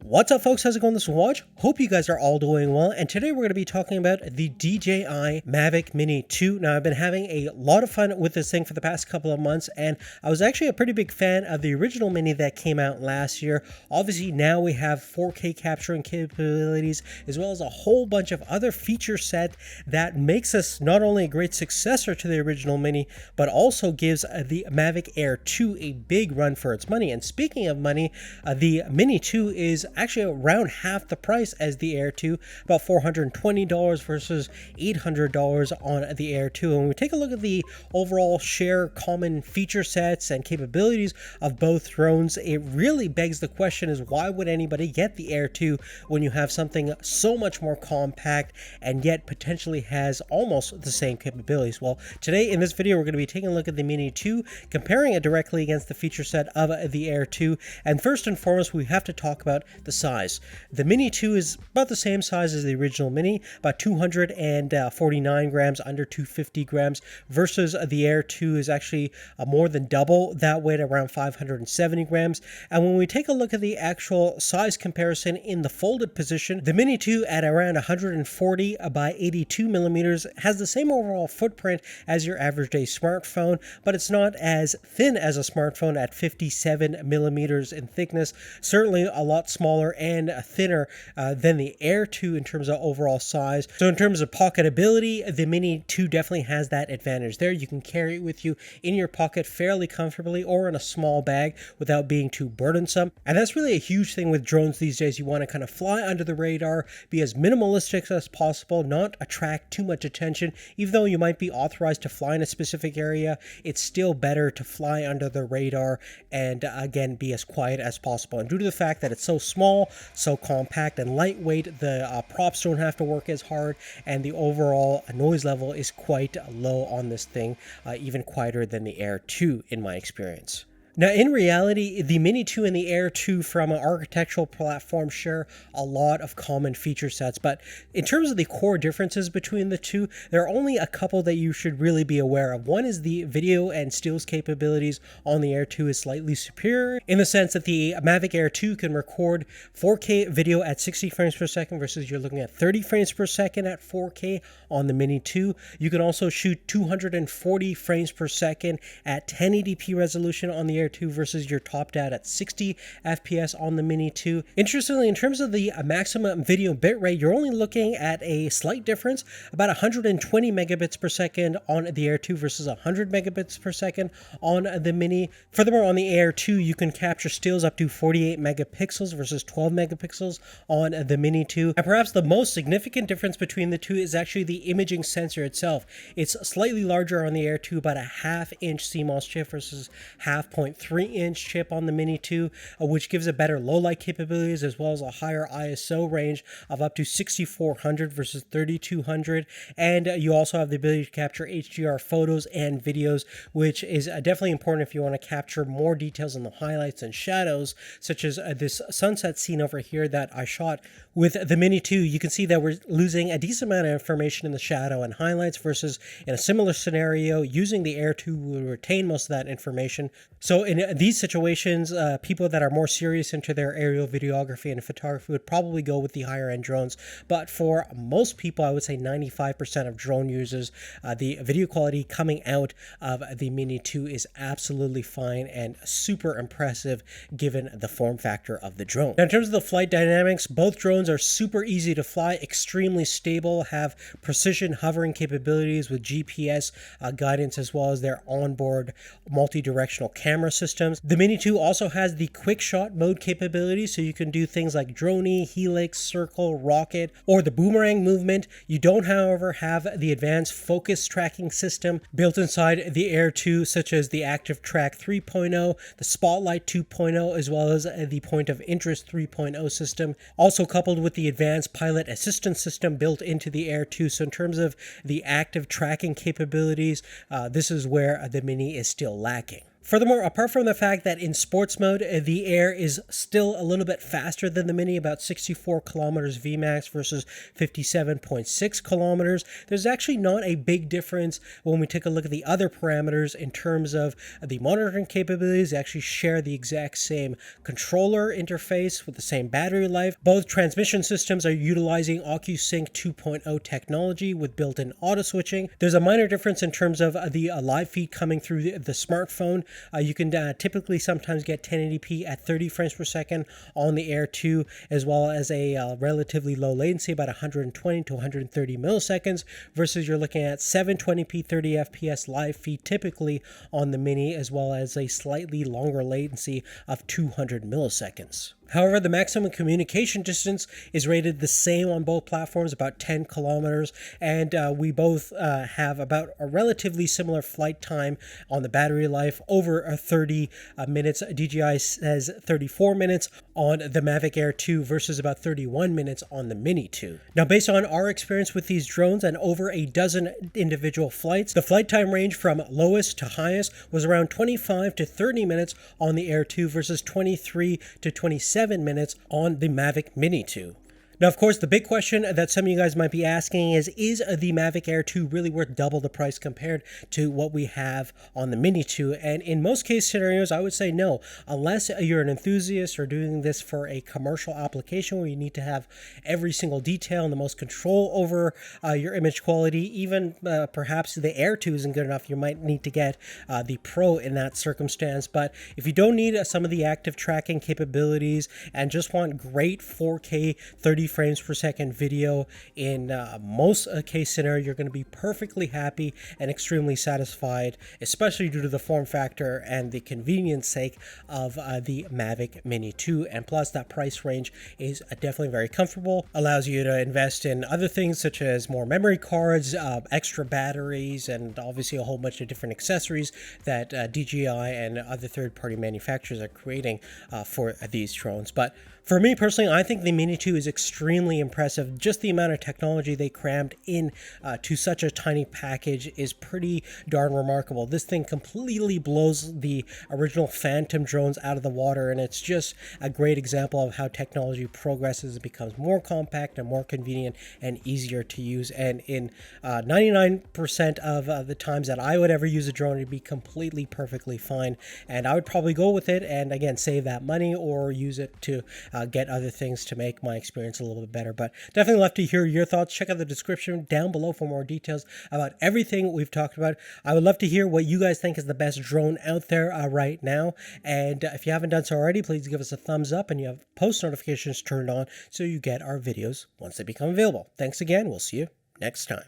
What's up, folks? How's it going? This is Watch. Hope you guys are all doing well. And today we're going to be talking about the DJI Mavic Mini 2. Now, I've been having a lot of fun with this thing for the past couple of months, and I was actually a pretty big fan of the original Mini that came out last year. Obviously, now we have 4K capturing capabilities, as well as a whole bunch of other feature set that makes us not only a great successor to the original Mini, but also gives the Mavic Air 2 a big run for its money. And speaking of money, the Mini 2 is actually around half the price as the Air 2, about $420 versus $800 on the Air 2. And when we take a look at the overall share common feature sets and capabilities of both drones, it really begs the question is why would anybody get the Air 2 when you have something so much more compact and yet potentially has almost the same capabilities? Well, today in this video we're going to be taking a look at the Mini 2, comparing it directly against the feature set of the Air 2, and first and foremost we have to talk about the size. The Mini 2 is about the same size as the original Mini, about 249 grams, under 250 grams, versus the Air 2 is actually more than double that weight, around 570 grams. And when we take a look at the actual size comparison in the folded position, the Mini 2 at around 140 by 82 millimeters has the same overall footprint as your average day smartphone, but it's not as thin as a smartphone at 57 millimeters in thickness, certainly a lot smaller and thinner than the Air 2 in terms of overall size. So in terms of pocketability, the Mini 2 definitely has that advantage there. You can carry it with you in your pocket fairly comfortably or in a small bag without being too burdensome. And that's really a huge thing with drones these days. You want to kind of fly under the radar, be as minimalistic as possible, not attract too much attention. Even though you might be authorized to fly in a specific area, it's still better to fly under the radar and again be as quiet as possible. And due to the fact that it's so small, so compact and lightweight, the props don't have to work as hard, and the overall noise level is quite low on this thing, even quieter than the Air 2 in my experience. Now, in reality, the Mini 2 and the Air 2 from an architectural platform share a lot of common feature sets, but in terms of the core differences between the two, there are only a couple that you should really be aware of. One is the video and stills capabilities on the Air 2 is slightly superior, in the sense that the Mavic Air 2 can record 4K video at 60 frames per second versus you're looking at 30 frames per second at 4K on the Mini 2. You can also shoot 240 frames per second at 1080p resolution on the Air 2 versus you're topped out at 60 FPS on the Mini 2. Interestingly, in terms of the maximum video bitrate, you're only looking at a slight difference, about 120 megabits per second on the Air 2 versus 100 megabits per second on the Mini. Furthermore, on the Air 2, you can capture stills up to 48 megapixels versus 12 megapixels on the Mini 2. And perhaps the most significant difference between the two is actually the imaging sensor itself. It's slightly larger on the Air 2, about a half-inch CMOS chip versus 0.3-inch chip on the Mini 2, which gives it better low-light capabilities as well as a higher ISO range of up to 6400 versus 3200. And you also have the ability to capture HDR photos and videos, which is definitely important if you want to capture more details in the highlights and shadows, such as this sunset scene over here that I shot with the Mini 2. You can see that we're losing a decent amount of information in the shadow and highlights versus in a similar scenario, using the Air 2 will retain most of that information. So in these situations, people that are more serious into their aerial videography and photography would probably go with the higher end drones. But for most people, I would say 95% of drone users, the video quality coming out of the Mini 2 is absolutely fine and super impressive given the form factor of the drone. Now, in terms of the flight dynamics, both drones are super easy to fly, extremely stable, have precision hovering capabilities with GPS guidance as well as their onboard multi-directional camera systems. The Mini 2 also has the quick shot mode capability, so you can do things like droney, helix, circle, rocket, or the boomerang movement. You don't, however, have the advanced focus tracking system built inside the Air 2, such as the Active Track 3.0, the Spotlight 2.0, as well as the Point of Interest 3.0 system, also coupled with the advanced pilot assistance system built into the Air 2. So in terms of the active tracking capabilities, this is where the Mini is still lacking. Furthermore, apart from the fact that in sports mode, the Air is still a little bit faster than the Mini, about 64 kilometers Vmax versus 57.6 kilometers, there's actually not a big difference when we take a look at the other parameters in terms of the monitoring capabilities. They actually share the exact same controller interface with the same battery life. Both transmission systems are utilizing OcuSync 2.0 technology with built-in auto switching. There's a minor difference in terms of the live feed coming through the smartphone. You can typically sometimes get 1080p at 30 frames per second on the Air 2, as well as a relatively low latency, about 120 to 130 milliseconds, versus you're looking at 720p 30 FPS live feed typically on the Mini, as well as a slightly longer latency of 200 milliseconds. However, the maximum communication distance is rated the same on both platforms, about 10 kilometers, and we both have about a relatively similar flight time on the battery life, over 30 minutes. DJI says 34 minutes on the Mavic Air 2 versus about 31 minutes on the Mini 2. Now, based on our experience with these drones and over a dozen individual flights, the flight time range from lowest to highest was around 25 to 30 minutes on the Air 2 versus 23 to 27 minutes on the Mavic Mini 2. Now, of course, the big question that some of you guys might be asking is the Mavic Air 2 really worth double the price compared to what we have on the Mini 2? And in most case scenarios, I would say no, unless you're an enthusiast or doing this for a commercial application where you need to have every single detail and the most control over your image quality. Even perhaps the Air 2 isn't good enough. You might need to get the Pro in that circumstance. But if you don't need some of the active tracking capabilities and just want great 4K 30 frames per second video in most case scenario, you're going to be perfectly happy and extremely satisfied, especially due to the form factor and the convenience sake of the Mavic Mini 2. And plus, that price range is definitely very comfortable, allows you to invest in other things such as more memory cards, extra batteries, and obviously a whole bunch of different accessories that DJI and other third-party manufacturers are creating for these drones. But for me personally, I think the Mini 2 is extremely impressive. Just the amount of technology they crammed in to such a tiny package is pretty darn remarkable. This thing completely blows the original Phantom drones out of the water, and it's just a great example of how technology progresses and becomes more compact and more convenient and easier to use. And in 99% of the times that I would ever use a drone, it'd be completely perfectly fine. And I would probably go with it and, again, save that money or use it to get other things to make my experience a little bit better. But definitely love to hear your thoughts. Check out the description down below for more details about everything we've talked about. I would love to hear what you guys think is the best drone out there right now. And if you haven't done so already, please give us a thumbs up and you have post notifications turned on so you get our videos once they become available. Thanks again. We'll see you next time.